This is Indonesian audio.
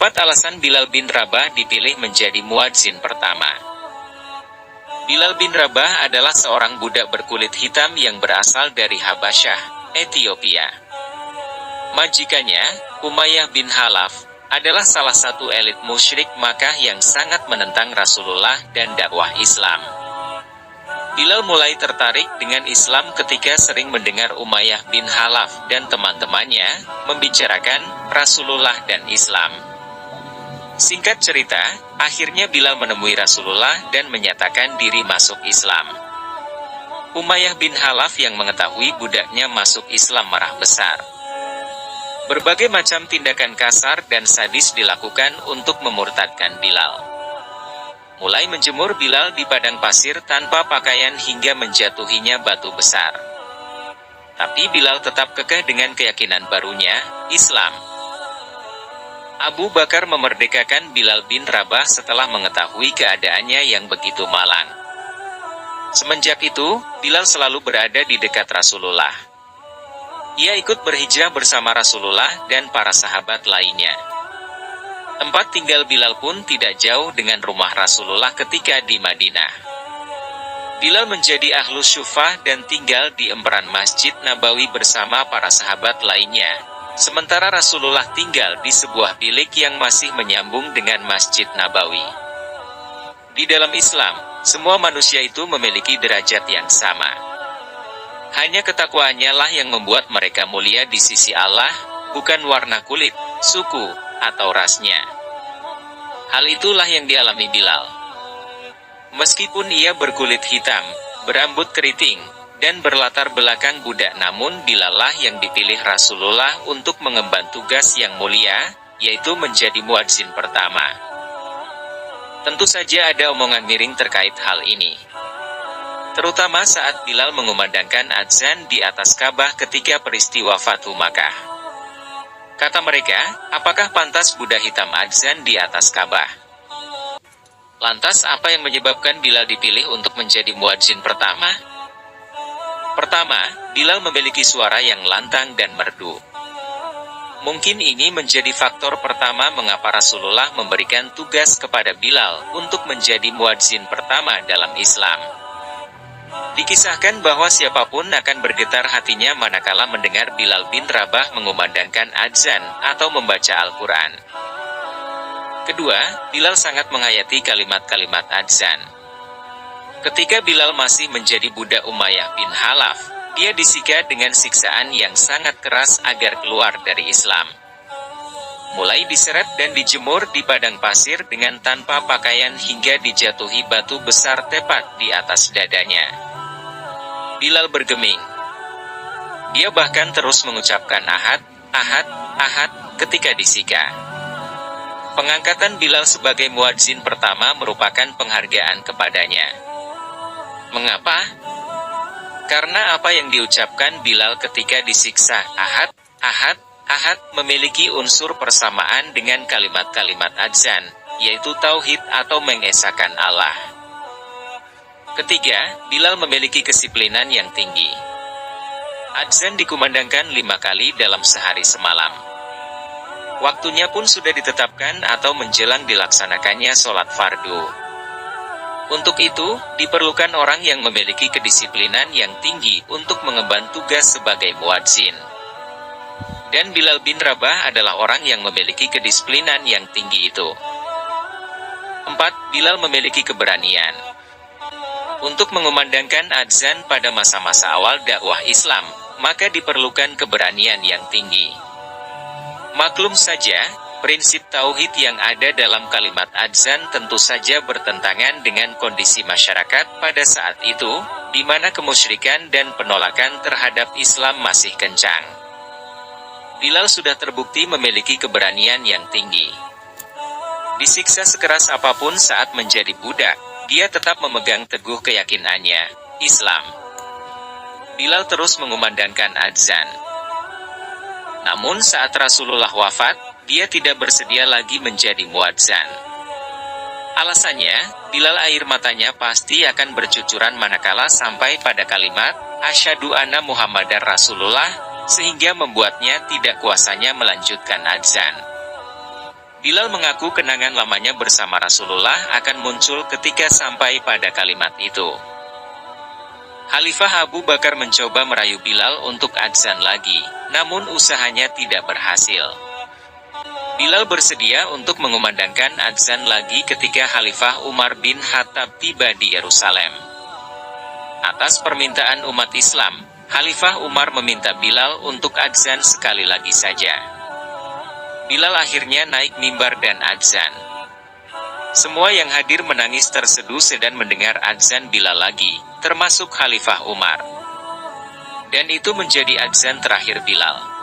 4 alasan Bilal bin Rabah dipilih menjadi muadzin pertama. Bilal bin Rabah adalah seorang budak berkulit hitam yang berasal dari Habasyah, Ethiopia. Majikannya, Umayyah bin Khalaf, adalah salah satu elit musyrik Makkah yang sangat menentang Rasulullah dan dakwah Islam. Bilal mulai tertarik dengan Islam ketika sering mendengar Umayyah bin Khalaf dan teman-temannya membicarakan Rasulullah dan Islam. Singkat cerita, akhirnya Bilal menemui Rasulullah dan menyatakan diri masuk Islam. Umayyah bin Khalaf yang mengetahui budaknya masuk Islam marah besar. Berbagai macam tindakan kasar dan sadis dilakukan untuk memurtadkan Bilal. Mulai menjemur Bilal di padang pasir tanpa pakaian hingga menjatuhinya batu besar. Tapi Bilal tetap kekeh dengan keyakinan barunya, Islam. Abu Bakar memerdekakan Bilal bin Rabah setelah mengetahui keadaannya yang begitu malang. Semenjak itu, Bilal selalu berada di dekat Rasulullah. Ia ikut berhijrah bersama Rasulullah dan para sahabat lainnya. Tempat tinggal Bilal pun tidak jauh dengan rumah Rasulullah ketika di Madinah. Bilal menjadi ahlus syufah dan tinggal di emperan Masjid Nabawi bersama para sahabat lainnya. Sementara Rasulullah tinggal di sebuah bilik yang masih menyambung dengan Masjid Nabawi. Di dalam Islam, semua manusia itu memiliki derajat yang sama. Hanya ketakwaannya lah yang membuat mereka mulia di sisi Allah, bukan warna kulit, suku, atau rasnya. Hal itulah yang dialami Bilal. Meskipun ia berkulit hitam, berambut keriting, dan berlatar belakang budak, namun Bilal lah yang dipilih Rasulullah untuk mengemban tugas yang mulia, yaitu menjadi muadzin pertama. Tentu saja ada omongan miring terkait hal ini. Terutama saat Bilal mengumandangkan adzan di atas Ka'bah ketika peristiwa Fathu Makkah. Kata mereka, apakah pantas budak hitam adzan di atas Ka'bah? Lantas apa yang menyebabkan Bilal dipilih untuk menjadi muadzin pertama? Pertama, Bilal memiliki suara yang lantang dan merdu. Mungkin ini menjadi faktor pertama mengapa Rasulullah memberikan tugas kepada Bilal untuk menjadi muadzin pertama dalam Islam. Dikisahkan bahwa siapapun akan bergetar hatinya manakala mendengar Bilal bin Rabah mengumandangkan adzan atau membaca Al-Quran. Kedua, Bilal sangat menghayati kalimat-kalimat adzan. Ketika Bilal masih menjadi budak Umayyah bin Khalaf, dia disika dengan siksaan yang sangat keras agar keluar dari Islam. Mulai diseret dan dijemur di padang pasir dengan tanpa pakaian hingga dijatuhi batu besar tepat di atas dadanya. Bilal bergeming. Dia bahkan terus mengucapkan ahad, ahad, ahad ketika disika. Pengangkatan Bilal sebagai muadzin pertama merupakan penghargaan kepadanya. Mengapa? Karena apa yang diucapkan Bilal ketika disiksa, ahad, ahad, ahad, memiliki unsur persamaan dengan kalimat-kalimat adzan, yaitu tauhid atau mengesahkan Allah. Ketiga, Bilal memiliki kedisiplinan yang tinggi. Adzan dikumandangkan 5 kali dalam sehari semalam. Waktunya pun sudah ditetapkan atau menjelang dilaksanakannya sholat fardu. Untuk itu, diperlukan orang yang memiliki kedisiplinan yang tinggi untuk mengemban tugas sebagai muadzin. Dan Bilal bin Rabah adalah orang yang memiliki kedisiplinan yang tinggi itu. 4. Bilal memiliki keberanian. Untuk mengumandangkan adzan pada masa-masa awal dakwah Islam, maka diperlukan keberanian yang tinggi. Maklum saja, prinsip tauhid yang ada dalam kalimat adzan tentu saja bertentangan dengan kondisi masyarakat pada saat itu, di mana kemusyrikan dan penolakan terhadap Islam masih kencang. Bilal sudah terbukti memiliki keberanian yang tinggi. Disiksa sekeras apapun saat menjadi budak, dia tetap memegang teguh keyakinannya, Islam. Bilal terus mengumandangkan adzan. Namun saat Rasulullah wafat, dia tidak bersedia lagi menjadi muadzan. Alasannya, Bilal air matanya pasti akan bercucuran manakala sampai pada kalimat, Asyhadu anna Muhammadar Rasulullah, sehingga membuatnya tidak kuasanya melanjutkan adzan. Bilal mengaku kenangan lamanya bersama Rasulullah akan muncul ketika sampai pada kalimat itu. Khalifah Abu Bakar mencoba merayu Bilal untuk adzan lagi, namun usahanya tidak berhasil. Bilal bersedia untuk mengumandangkan adzan lagi ketika Khalifah Umar bin Khattab tiba di Yerusalem. Atas permintaan umat Islam, Khalifah Umar meminta Bilal untuk adzan sekali lagi saja. Bilal akhirnya naik mimbar dan adzan. Semua yang hadir menangis terseduh sedang mendengar adzan Bilal lagi, termasuk Khalifah Umar. Dan itu menjadi adzan terakhir Bilal.